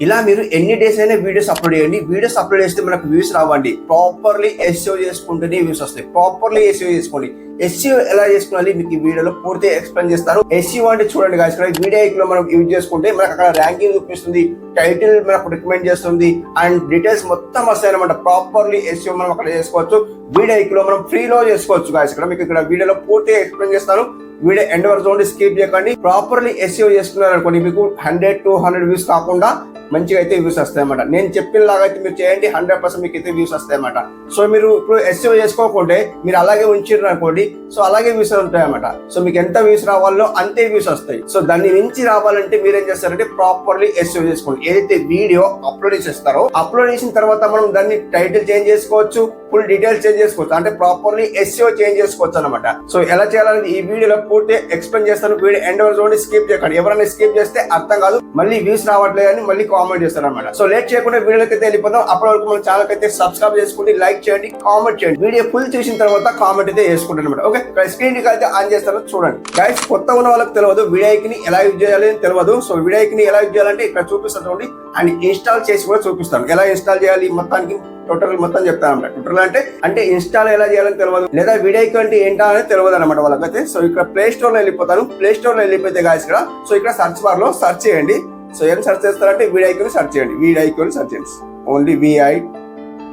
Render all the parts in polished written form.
ఇలా మీరు ఎన్ని డేస్ అయినా వీడియోస్ అప్లోడ్ చేయండి. వీడియోస్ అప్లోడ్ చేస్తే మనకు వ్యూస్ రావండి. ప్రాపర్లీ ఎస్ఈఓ చేసుకుంటేనే వ్యూస్ వస్తాయి. ప్రాపర్లీ ఎస్ఈఓ చేసుకోండి. ఎస్ఈఓ ఎలా చేసుకోవాలి మీకు ఈ వీడియోలో పూర్తిగా ఎక్స్ప్లెయిన్ చేస్తాను. ఎస్ఈఓ అంటే చూడండి గాయ్స్, ఇక్కడ వీడియో మనం యూజ్ చేసుకుంటే మనకు అక్కడ ర్యాంకింగ్ చూపిస్తుంది, టైటిల్ మనకు రికమెండ్ చేస్తుంది అండ్ డీటెయిల్స్ మొత్తం వస్తాయి అనమాట. ప్రాపర్లీ ఎస్ఈఓ మనం అక్కడ చేసుకోవచ్చు. వీడియోలో మనం ఫ్రీలో చేసుకోవచ్చు గాయ్స్. ఇక్కడ మీకు ఇక్కడ వీడియోలో పూర్తిగా ఎక్స్ప్లెయిన్ చేస్తాను. వీడియో ఎండ్ వరకు చూడండి, స్కిప్ చేయకండి. ప్రాపర్లీ ఎస్ఈఓ చేసుకున్నారు అనుకోండి, మీకు 100-200 వ్యూస్ కాకుండా మంచిగా అయితే వ్యూస్ వస్తాయి అన్నమాట. నేను చెప్పిన లాగా అయితే మీరు చేయండి, 100% మీకు అయితే వ్యూస్ వస్తాయి అన్నమాట. సో మీరు ఇప్పుడు ఎస్ఈఓ చేసుకోకుంటే మీరు అలాగే ఉంచారు అనుకోండి, సో అలాగే వ్యూస్ ఉంటాయి అన్నమాట. సో మీకు ఎంత వ్యూస్ రావాలో అంతే వ్యూస్ వస్తాయి. సో దాన్ని మించి రావాలంటే మీరు ఏం చేస్తారంటే ప్రాపర్లీ ఎస్ఈఓ చేసుకోండి. ఏదైతే వీడియో అప్లోడ్ చేస్తారో అప్లోడ్ చేసిన తర్వాత మనం దాన్ని టైటిల్ చేంజ్ చేసుకోవచ్చు, ఫుల్ డీటెయిల్స్ చేంజ్ చేసుకోవచ్చు, అంటే ప్రాపర్లీ ఎస్ఈఓ చేంజ్ చేసుకోవచ్చు అనమాట. సో ఎలా చేయాలని ఈ వీడియోలో పూర్తి ఎక్స్ప్లెయిన్ చేస్తాను. వీడియో ఎండ్ వరకు చూడండి, స్కిప్ చేయకండి. ఎవరైనా స్కిప్ చేస్తే అర్థం కాదు, మళ్ళీ వ్యూస్ రావట్లేదు అని మళ్ళీ కామెంట్ చేస్తారు అనమాట. సో లేట్ చేయకుండా వీడియోకి అయితే వెళ్ళిపోతాం. అప్పటి వరకు మన ఛానల్ అయితే సబ్స్క్రైబ్ చేసుకోండి, లైక్ చేయండి, కామెంట్ చేయండి. వీడియో ఫుల్ చూసిన తర్వాత కామెంట్ అయితే చేసుకుంటాను అనమాట. ఓకే, స్క్రీన్ అయితే ఆన్ చేస్తాను చూడండి. గైస్, కొత్త ఉన్న వాళ్ళకి తెలియదు వీడియోకి ఎలా యూజ్ చేయాలి అని తెలియదు. సో వీడియోకి ఎలా యూజ్ చేయాలంటే ఇక్కడ చూపిస్తాను చూడండి, అండ్ ఇన్స్టాల్ చేసి కూడా చూపిస్తాను. ఎలా ఇన్స్టాల్ చేయాలి మొత్తానికి ట్యూటోరియల్ మొత్తం చెప్తాను అనమాట. ట్యూటోరియల్ అంటే ఇన్స్టాల్ ఎలా చేయాలని తెలియదు, లేదా వీడియోకి అంటే ఏంటా అని తెలియదు అనమాట వాళ్ళకైతే. సో ఇక్కడ ప్లే స్టోర్ లో వెళ్ళిపోతాను. ప్లే స్టోర్ లో వెళ్ళిపోతే గాయస్ ఇక్కడ సో ఇక్కడ సర్చ్ బార్ లో సర్చ్ చేయండి. సో ఏం సర్చ్ చేస్తారంటే వీడియోకి సర్చ్ చేయండి. వీడియోకి సర్చ్ చేయండి, ఓన్లీ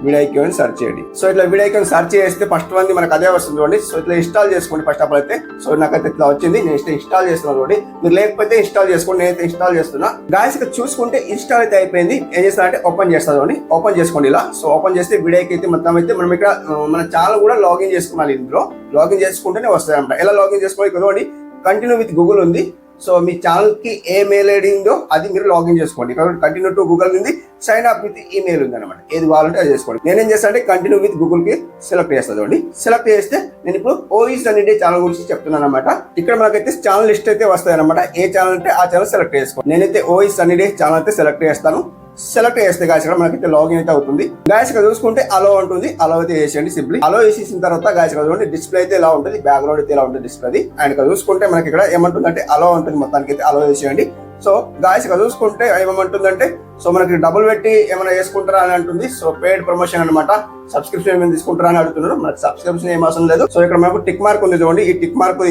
వీడియోకి సర్చ్ చేయండి. సో ఇట్లా వీడియోకి సర్చ్ చేస్తే ఫస్ట్ వన్ మనకు అదే వస్తుంది చూడండి. సో ఇట్లా ఇన్స్టాల్ చేసుకోండి ఫస్ట్ ఆఫ్ ఆల్ అయితే. సో నాకైతే ఇట్లా వచ్చింది, నేను ఇన్స్టాల్ చేస్తున్నాను చూడండి. మీరు లేకపోతే ఇన్స్టాల్ చేసుకోండి, నేనైతే ఇన్స్టాల్ చేస్తున్నా. గాయస్ ఇక్కడ చూసుకుంటే ఇన్స్టాల్ అయితే అయిపోయింది. ఏం చేస్తానంటే ఓపెన్ చేస్తాను చూడండి. ఓపెన్ చేసుకోండి ఇలా. సో ఓపెన్ చేస్తే వీడియోకి అయితే మొత్తం అయితే మనం ఇక్కడ మన ఛానల్ కూడా లాగిన్ చేసుకోవాలి. ఇందులో లాగిన్ చేసుకుంటేనే వస్తాయి అన్నమాట. ఎలా లాగిన్ చేసుకోవాలి చూడండి, కంటిన్యూ విత్ గూగుల్ ఉంది. సో మీ ఛానల్ కి ఏ మెయిల్ ఐడి ఉందో అది మీరు లాగిన్ చేసుకోండి. కంటిన్యూ టు గూగుల్ ఉంది, సైన్ అప్ విత్ ఈమెయిల్ ఉంది అనమాట. ఏది కావాలంటే అది చేసుకోండి. నేనేం చేస్తాను అంటే కంటిన్యూ విత్ గూగుల్ కి సెలెక్ట్ చేస్తాను చూడండి. సెలెక్ట్ చేస్తే నేను ఇప్పుడు ఓఈ సన్నీ డే ఛానల్ గురించి చెప్తున్నాను అనమాట. ఇక్కడ మనకైతే ఛానల్ లిస్ట్ అయితే వస్తాయి అనమాట. ఏ ఛానల్ అంటే ఆ ఛానల్ సెలెక్ట్ చేసుకోండి. నేనైతే ఓఈ సన్నీ డే ఛానల్ అయితే సెలెక్ట్ చేస్తాను. సెలెక్ట్ చేస్తే గాయస్ ఇక్కడ మనకైతే లాగిన్ అయితే అవుతుంది. గాయస్ ఇక్కడ చూసుకుంటే అలో ఉంటుంది, అలో అయితే చేసేయండి సింప్లీ. అలో చేసేసిన తర్వాత గాయస్ ఇక్కడ చూడండి డిస్ప్లే అయితే ఇలా ఉంటుంది, బ్యాక్గ్రౌండ్ అయితే ఇలా ఉంటుంది డిస్ప్లే. అండ్ ఇక్కడ చూసుకుంటే మనకి ఇక్కడ ఏమంటుందంటే అలో ఉంటుంది, మొత్తానికి అయితే అలో చేసేయండి. సో గాయస్ ఇక్కడ చూసుకుంటే ఏమంటుందంటే సో మనకి డబుల్ పెట్టి ఏమైనా చేసుకుంటారా అని అంటుంది. సో పెయిడ్ ప్రమోషన్ అనమాట, సబ్స్క్రిప్షన్ ఏమైనా తీసుకుంటారా అని అడుగుతున్నారు. మనకి సబ్స్క్రిప్షన్ ఏం అవసరం లేదు. సో ఇక్కడ మనకు టిక్ మార్క్ ఉంది చూడండి, ఈ టిక్ మార్క్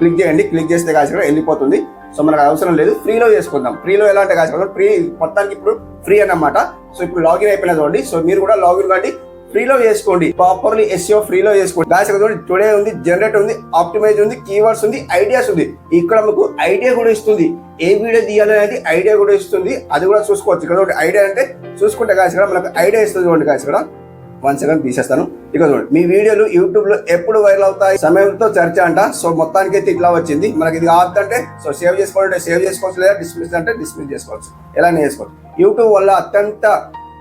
క్లిక్ చేయండి. క్లిక్ చేస్తే గాయస్ ఇక్కడ వెళ్ళిపోతుంది. సో మనకు అవసరం లేదు, ఫ్రీలో చేసుకుందాం. ఫ్రీలో ఎలా అంటే కాదు, ఫ్రీ మొత్తానికి ఇప్పుడు ఫ్రీ అన్నమాట. సో ఇప్పుడు లాగిన్ అయిపోయినా చూడండి. సో మీరు కూడా లాగిన్ కండి, ఫ్రీలో చేసుకోండి. ప్రాపర్లీ ఎస్ఈఓ ఫ్రీలో చేసుకోండి. గాయస్ చూడండి, టుడే ఉంది, జనరేట్ ఉంది, ఆప్టిమైజ్ ఉంది, కీవర్డ్స్ ఉంది, ఐడియాస్ ఉంది. ఇక్కడ మీకు ఐడియా కూడా ఇస్తుంది, ఏ వీడియో తీయాలి అనేది ఐడియా కూడా ఇస్తుంది. అది కూడా చూసుకోవచ్చు. ఇక్కడ ఐడియా అంటే చూసుకుంటే గాయస్ ఇక్కడ మనకు ఐడియా ఇస్తుంది చూడండి. గాయస్ ఇక్కడ 1 సెకండ్ తీసేస్తాను. ఇక చూడండి, మీ వీడియోలు యూట్యూబ్ లో ఎప్పుడు వైరల్ అవుతాయి, సమయంతో చర్చ అంట. సో మొత్తానికి అయితే ఇట్లా వచ్చింది. మనకి ఇది కాదంటే సో సేవ్ చేసుకోవాలంటే సేవ్ చేసుకోవచ్చు, లేదా డిస్మిస్ అంటే డిస్మిస్ చేసుకోవచ్చు, ఎలానే చేసుకోవచ్చు. యూట్యూబ్ వల్ల అత్యంత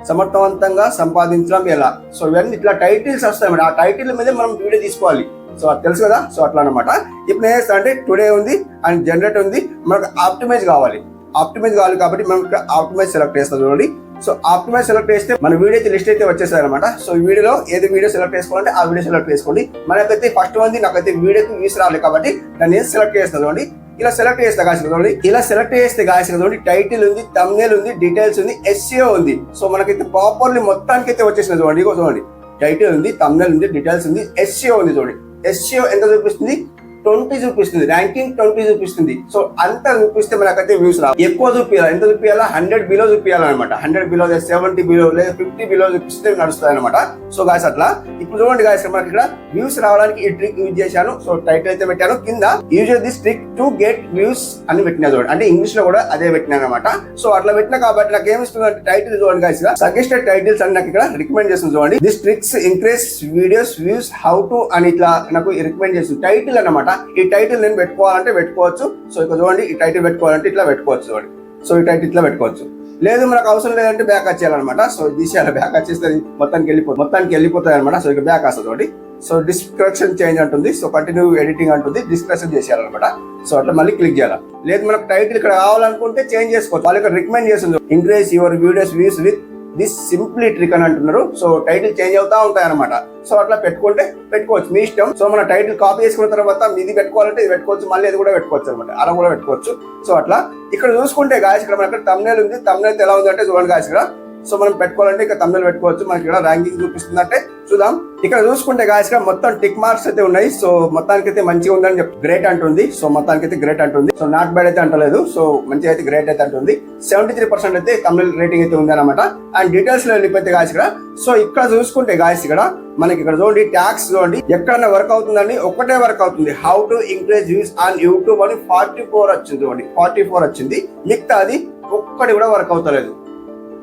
సమర్థవంతంగా సంపాదించడం ఎలా. సో ఇవన్నీ ఇట్లా టైటిల్స్ వస్తాయి అన్నమాట. ఆ టైటిల్ మీద మనం వీడియో తీసుకోవాలి. సో అది తెలుసు కదా. సో అట్లా అనమాట. ఇప్పుడు ఏం చేస్తా అంటే టుడే ఉంది అండ్ జనరేట్ ఉంది, మనకు ఆప్టిమైజ్ కావాలి. ఆప్టిమైజ్ కావాలి కాబట్టి మనం ఇక్కడ ఆప్టిమైజ్ సెలెక్ట్ చేస్తాం చూడండి. సో ఆప్టిమైజ్ సెలెక్ట్ చేస్తే మన వీడియో లిస్ట్ అయితే వచ్చేసాయి అనమాట. సో ఈ వీడియోలో ఏది వీడియో సెలెక్ట్ చేసుకోవాలంటే ఆ వీడియో సెలెక్ట్ చేసుకోండి. మనకైతే ఫస్ట్ ఉంది, నాకైతే వీడియోకి వ్యూస్ రాలేదు కాబట్టి దాన్ని సెలెక్ట్ చేస్తాను చూడండి. ఇలా సెలెక్ట్ చేస్తే గాయస్ చూడండి, ఇలా సెలెక్ట్ చేస్తే గాయస్ చూడండి టైటిల్ ఉంది, థంబ్నెయిల్ ఉంది, డీటెయిల్స్ ఉంది, ఎస్ఈఓ ఉంది. సో మనకైతే ప్రాపర్లీ మొత్తానికి అయితే వచ్చేసింది చూడండి. ఇగో చూడండి, టైటిల్ ఉంది, థంబ్నెయిల్ ఉంది, డీటెయిల్స్ ఉంది, ఎస్ఈఓ ఉంది చూడండి. ఎస్ఈఓ ఎంత చూపిస్తుంది, 20 చూపిస్తుంది, ర్యాంకింగ్ 20 చూపిస్తుంది. సో అంత చూపిస్తే మనకైతే వ్యూస్ రావు. ఎక్కువ చూపించాలి, ఎంత చూపించాలా, 100 బిలో చూపించాలన్నమాట. 100 బిలో, 70 బిలో, లేదా 50 బిలో చూపిస్తే నడుస్తుంది అనమాట. సో గాయస్ అట్లా ఇప్పుడు చూడండి గాయస్, మనకి ఇక్కడ వ్యూస్ రావడానికి ఈ ట్రిక్ యూజ్ చేశాను. సో టైటిల్ అయితే పెట్టాను, కింద use this trick to get views అని పెట్టినా చూడండి. అంటే ఇంగ్లీష్ లో కూడా అదే పెట్టినాను అనమాట. సో అట్లా పెట్టినా కాబట్టి నాకు ఏమిస్తుంది అంటే టైటిల్ చూడండి గాయస్, సజెస్టెడ్ టైటిల్స్ అని నాకు ఇక్కడ రికమెండ్ చేస్తుంది చూడండి. This tricks increase videos views how to అని ఇట్లా నాకు రికమెండ్ చేస్తుంది టైటిల్ అన్నమాట. ఈ టైటిల్ నేను పెట్టుకోవాలంటే పెట్టుకోవచ్చు. సో ఇక్కడ చూడండి, ఈ టైటిల్ పెట్టుకోవాలంటే ఇట్లా పెట్టుకోవచ్చు చూడండి. సో ఈ టైటిల్ ఇట్లా పెట్టుకోవచ్చు. లేదు మనకు అవసరం లేదంటే బ్యాక్ వచ్చేయాలన్నమాట. సో తీసేయాలి, బ్యాక్ వచ్చేస్తే మొత్తానికి వెళ్ళిపోతుంది అనమాట. సో ఇక్కడ బ్యాక్ వస్తుంది చూడండి. సో డిస్క్రిప్షన్ చేంజ్ అంటుంది, సో కంటిన్యూ ఎడిటింగ్ అంటుంది, డిస్క్రిప్షన్ చేసేయాలన్నమాట. సో అట్లా మళ్ళీ క్లిక్ చేయాలి. లేదు మనకు టైటిల్ ఇక్కడ కావాలనుకుంటే చేంజ్ చేసుకోవచ్చు. వాళ్ళు ఇక్కడ రికమెండ్ చేస్తుంది increase your videos views with this simply trick అని అంటున్నారు. సో టైటిల్ చేంజ్ అవుతా ఉంటాయి అనమాట. సో అట్లా పెట్టుకుంటే పెట్టుకోవచ్చు, మీ ఇష్టం. సో మన టైటిల్ కాపీ చేసుకున్న తర్వాత ఇది పెట్టుకోవాలంటే ఇది పెట్టుకోవచ్చు, మళ్ళీ అది కూడా పెట్టుకోవచ్చు అనమాట, అలా కూడా పెట్టుకోవచ్చు. సో అట్లా ఇక్కడ చూసుకుంటే గాయస్ ఇక్కడ మనకి thumbnail ఉంది. thumbnail ఎలా ఉంది అంటే చూడండి గాయస్ ఇక్కడ. సో మనం పెట్టుకోవాలంటే ఇక్కడ thumbnail పెట్టుకోవచ్చు. మనకి ఇక్కడ ర్యాంకింగ్ చూపిస్తుందంటే చూద్దాం. ఇక్కడ చూసుకుంటే గాయస్ ఇక్కడ మొత్తం టిక్ మార్క్స్ అయితే ఉన్నాయి. సో మొత్తానికి అయితే మంచిగా ఉందని గ్రేట్ అంటుంది. సో మొత్తానికి అయితే గ్రేట్ అంటుంది. సో నాట్ బ్యాడ్ అయితే అంటలేదు. సో మంచిగా అయితే గ్రేట్ అయితే అంటుంది. 73% అయితే thumbnail రేటింగ్ అయితే ఉంది అనమాట. అండ్ డీటెయిల్స్ లో వెళ్ళిపోతే గాయస్ ఇక్కడ. సో ఇక్కడ చూసుకుంటే గాయస్ ఇక్కడ మనకి ఇక్కడ చూడండి ట్యాక్స్ చూడండి ఎక్కడన్నా వర్క్ అవుతుందండి, ఒకటే వర్క్ అవుతుంది. How to increase views on YouTube అని 44 వచ్చింది చూడండి, 44 వచ్చింది. మిగతా అది ఒక్కటి కూడా వర్క్ అవుతలేదు,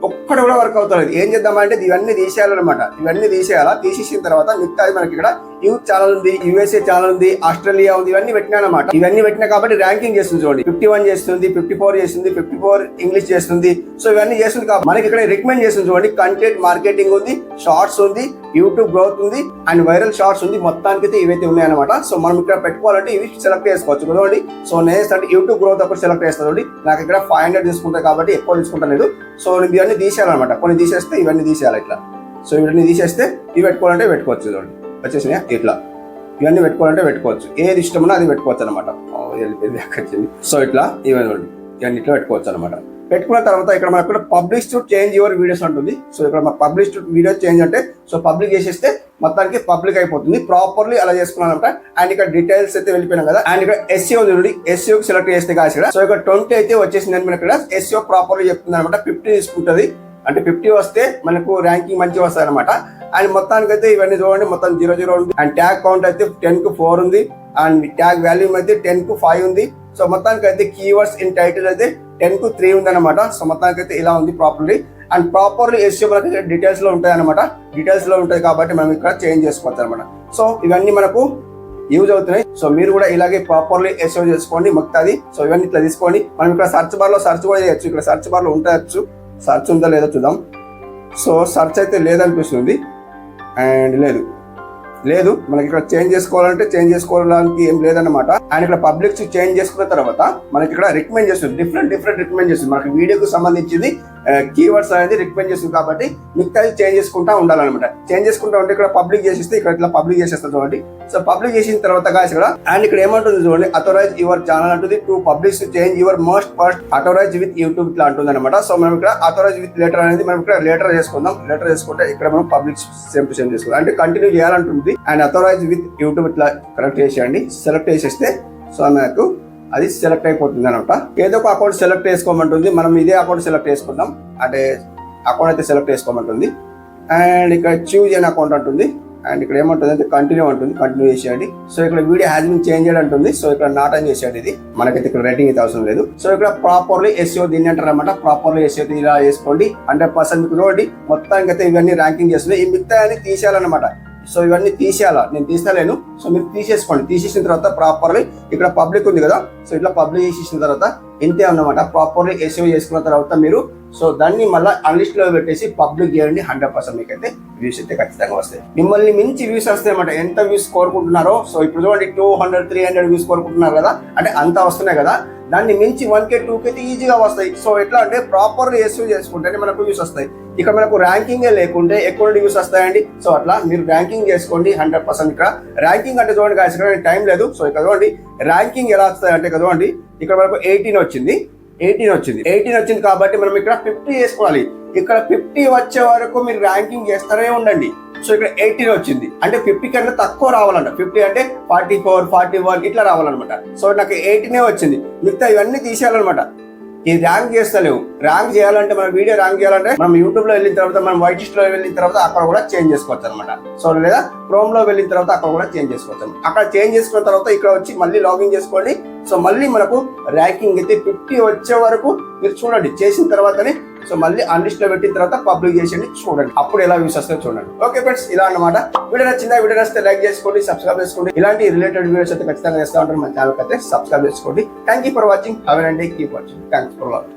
ఒక్కటి కూడా వర్క్ అవుతలేదు. ఏం చేద్దామంటే ఇవన్నీ తీసేయాలన్నమాట. ఇవన్నీ తీసేయాలా, తీసేసిన తర్వాత మిగతా మనకి ఇక్కడ యూత్ ఛానల్ ఉంది, యూఎస్ఏ ఛానల్ ఉంది, ఆస్ట్రేలియా ఉంది, ఇవన్నీ పెట్టినా అనమాట. ఇవన్నీ పెట్టినా కాబట్టి ర్యాంకింగ్ చేస్తుంది చూడండి. 51 చేస్తుంది, 54 చేస్తుంది, 54 ఇంగ్లీష్ చేస్తుంది. సో ఇవన్నీ చేస్తుంది కాబట్టి మనకి ఇక్కడ రికమెండ్ చేస్తుంది చూడండి. కంటెంట్ మార్కెటింగ్ ఉంది, షార్ట్స్ ఉంది, యూట్యూబ్ గ్రోత్ ఉంది, అండ్ వైరల్ షార్ట్స్ ఉంది. మొత్తానికి అయితే ఇవైతే ఉన్నాయన్నమాట. సో మనం ఇక్కడ పెట్టుకోవాలంటే ఇవి సెలెక్ట్ చేసుకోవచ్చు చూడండి. సో నేను అంటే యూట్యూబ్ గ్రోత్ ఒకటి సెలెక్ట్ చేస్తాను చూడండి. నాకు ఇక్కడ 500 తీసుకుంటాయి కాబట్టి ఎక్కువ తీసుకుంటలేదు. సో ఇవన్నీ తీసేయాలన్నమాట. కొన్ని తీసేస్తే ఇవన్నీ తీసేయాలి ఇట్లా. సో ఇవన్నీ తీసేస్తే ఇవి పెట్టుకోవాలంటే పెట్టుకోవచ్చు చూడండి. వచ్చేసినాయా ఇట్లా. ఇవన్నీ పెట్టుకోవాలంటే పెట్టుకోవచ్చు, ఏది ఇష్టమో అది పెట్టుకోవచ్చు అనమాట. సో ఇట్లా ఇవన్నీ ఇవన్నీ ఇట్లా పెట్టుకోవచ్చు అనమాట. పెట్టుకున్న తర్వాత ఇక్కడ మనకు publish to change your videos ఉంటుంది. సో ఇక్కడ మన పబ్లిష్ టు వీడియో చేంజ్ అంటే సో పబ్లిక్ చేసేస్తే మొత్తానికి పబ్లిక్ అయిపోతుంది. ప్రాపర్లీ అలా చేసుకున్నాను అనమాట. అండ్ ఇక్కడ డీటెయిల్స్ అయితే వెళ్ళిపోయినాం కదా. అండ్ ఇక్కడ SEO చూడండి, SEO సెలెక్ట్ చేస్తే కాదు ఇక్కడ. సో ఇక్కడ 20 అయితే వచ్చేసింది అని మనకి ఇక్కడ SEO ప్రాపర్లీ చెప్తుంది అనమాట. 50 తీసుకుంటుంది. అంటే 50 వస్తే మనకు ర్యాంకింగ్ మంచిగా వస్తాయి అనమాట. అండ్ మొత్తానికి అయితే ఇవన్నీ చూడండి మొత్తం 0 ఉంది. అండ్ ట్యాగ్ కౌంట్ అయితే 10 కు 4 ఉంది. అండ్ ట్యాగ్ వాల్యూమ్ అయితే 10 కు 5 ఉంది. సో మొత్తానికి అయితే కీవర్డ్స్ ఇన్ టైటిల్ అయితే 10 కు 3 ఉంది అనమాట. సో మొత్తానికి అయితే ఇలా ఉంది ప్రాపర్లీ. అండ్ ప్రాపర్లీ SEO మనకి డీటెయిల్స్ లో ఉంటాయి అనమాట. డీటెయిల్స్ లో ఉంటాయి కాబట్టి మనం ఇక్కడ చేంజ్ చేసుకోవచ్చు అనమాట. సో ఇవన్నీ మనకు యూజ్ అవుతున్నాయి. సో మీరు కూడా ఇలాగే ప్రాపర్లీ SEO చేసుకోండి మొత్తాది. సో ఇవన్నీ ఇట్లా తీసుకోండి. మనం ఇక్కడ సర్చ్ బార్ లో సర్చ్ కూడా చేయొచ్చు. ఇక్కడ సర్చ్ బార్ లో ఉండొచ్చు, సర్చ్ ఉందా లేదో చూద్దాం. సో సర్చ్ అయితే లేదనిపిస్తుంది. అండ్ లేదు మనకి ఇక్కడ చేంజ్ చేసుకోవాలంటే చేంజ్ చేసుకోవడానికి ఏం లేదన్నమాట. అండ్ ఇక్కడ పబ్లిక్ చేంజ్ చేసుకున్న తర్వాత మనకి ఇక్కడ రికమెండ్ చేస్తుంది, డిఫరెంట్ రికమెండ్ చేస్తుంది. మనకి వీడియోకి సంబంధించింది కీవర్డ్స్ అనేది రికమెండ్ చేస్తుంది కాబట్టి మిగతా చేంజ్ చేసుకుంటా ఉండాలన్నమాట. చేంజ్ చేసుకుంటా ఉంటే ఇక్కడ పబ్లిక్ చేసేస్తే ఇక్కడ ఇట్లా పబ్లిక్ చేసేస్తారు చూడండి. సో పబ్లిక్ చేసిన తర్వాత గాయస్ ఇక్కడ అండ్ ఇక్కడ ఏమంటుంది చూడండి, అథరైజ్ యువర్ ఛానల్ అంటుంది to publish change your most first authorize with YouTube ఇట్లా అంటుంది అనమాట. సో మనం ఇక్కడ అథరైజ్ విత్ లెటర్ అనేది మనం ఇక్కడ లెటర్ చేసుకుందాం. లెటర్ చేసుకుంటే ఇక్కడ మనం పబ్లిక్ సేమ్ టు సేమ్ చేసుకుందాం. అంటే కంటిన్యూ చేయాలంటుంది. అండ్ అథరైజ్ విత్ యూట్యూబ్ ఇట్లా కరెక్ట్ చేసేయండి. సెలెక్ట్ చేసేస్తే సో మనకు అది సెలెక్ట్ అయిపోతుంది అనమాట. ఏదో ఒక అకౌంట్ సెలెక్ట్ చేసుకోమంటుంది. మనం ఇదే అకౌంట్ సెలెక్ట్ చేసుకుందాం. అంటే అకౌంట్ అయితే సెలెక్ట్ చేసుకోమంటుంది. అండ్ ఇక్కడ చూజ్ అనే అకౌంట్ అంటుంది. అండ్ ఇక్కడ ఏమంటుంది అంటే కంటిన్యూ అంటుంది, కంటిన్యూ చేసేయండి. సో ఇక్కడ వీడియో హ్యాస్ బీన్ చేంజ్ అంటుంది. సో ఇక్కడ నాట్ అని చేసేయండి. ఇది మనకైతే ఇక్కడ రేటింగ్ అయితే అవసరం లేదు. సో ఇక్కడ ప్రాపర్లీ SEO దీన్ని అంటారు అనమాట. ప్రాపర్లీ SEO ఇలా చేసుకోండి. 100% చూడండి మొత్తానికి అయితే ఇవన్నీ ర్యాంకింగ్ చేస్తుంది. ఈ మిగతా అని తీసేయాలన్నమాట. సో ఇవన్నీ తీసేయాలా, నేను తీస్తలేను. సో మీరు తీసేసుకోండి. తీసేసిన తర్వాత ప్రాపర్లీ ఇక్కడ పబ్లిక్ ఉంది కదా. సో ఇట్లా పబ్లిక్ చేసేసిన తర్వాత ఇంతే అన్నమాట. ప్రాపర్లీ SEO చేసుకున్న తర్వాత మీరు సో దాన్ని మళ్ళీ అన్లిస్ట్ లో పెట్టేసి పబ్లిక్ చేయండి. 100% మీకైతే వ్యూస్ అయితే ఖచ్చితంగా వస్తాయి. మిమ్మల్ని మించి వ్యూస్ వస్తాయి అన్నమాట. ఎంత వ్యూస్ కోరుకుంటున్నారో సో ఇప్పుడు చూడండి 200, 300 వ్యూస్ కోరుకుంటున్నారు కదా. అంటే అంత వస్తున్నాయి కదా. దాన్ని మించి 1K, 2K అయితే ఈజీగా వస్తాయి. సో ఎట్లా అంటే ప్రాపర్లీ SEO చేసుకుంటేనే మనకు వ్యూస్ వస్తాయి. ఇక్కడ మనకు ర్యాంకింగ్ లేకుంటే ఎక్కువ వ్యూస్ వస్తాయండి. సో అట్లా మీరు ర్యాంకింగ్ చేసుకోండి 100%. ఇక్కడ ర్యాంకింగ్ అంటే చూడండి గాయస్ ఇక్కడ టైం లేదు. సో ఇక్కడ చూడండి ర్యాంకింగ్ ఎలా వస్తాయి అంటే ఇక్కడ చూడండి ఇక్కడ మనకు 18 వచ్చింది. 18 వచ్చింది కాబట్టి మనం ఇక్కడ 50 చేసుకోవాలి. ఇక్కడ 50 వచ్చే వరకు మీరు ర్యాంకింగ్ చేస్తూనే ఉండండి. సో ఇక్కడ 18 వచ్చింది అంటే 50 కన్నా తక్కువ రావాలంట. 50 అంటే 44, 41 ఇట్లా రావాలన్నమాట. సో నాకు 18 వచ్చింది. మిగతా ఇవన్నీ తీసేయాలన్నమాట. ఇది ర్యాంక్ చేస్తలేవు. ర్యాంక్ చేయాలంటే మన వీడియో ర్యాంక్ చేయాలంటే మనం యూట్యూబ్ లో వెళ్ళిన తర్వాత మనం వైట్ లిస్ట్ లో వెళ్ళిన తర్వాత అక్కడ కూడా చేంజ్ చేసుకోవచ్చు అనమాట. సో లేదా క్రోమ్ లో వెళ్ళిన తర్వాత అక్కడ కూడా చేంజ్ చేసుకోవచ్చు. అక్కడ చేంజ్ చేసుకున్న తర్వాత ఇక్కడ వచ్చి మళ్ళీ లాగిన్ చేసుకోండి. సో మళ్ళీ మనకు ర్యాంకింగ్ అయితే 50 వచ్చే వరకు మీరు చూడండి. చేసిన తర్వాతనే సో మళ్ళీ అన్లిస్ట్ లో పెట్టిన తర్వాత పబ్లిక్ చేసేయండి. చూడండి అప్పుడు ఎలా వ్యూస్ వస్తాయో చూడండి. ఓకే ఫ్రెండ్స్, ఇలా అన్నమాట. వీడియో నచ్చిందా? వీడియో నచ్చితే లైక్ చేసుకోండి, సబ్స్క్రైబ్ చేసుకోండి. ఇలాంటి రిలేటెడ్ వీడియోస్ అయితే ఖచ్చితంగా చేస్తూ ఉంటారు. మన ఛానల్ అయితే సబ్స్క్రైబ్ చేసుకోండి. Thank you for watching. Have a nice day. Keep watching. Thanks for watching.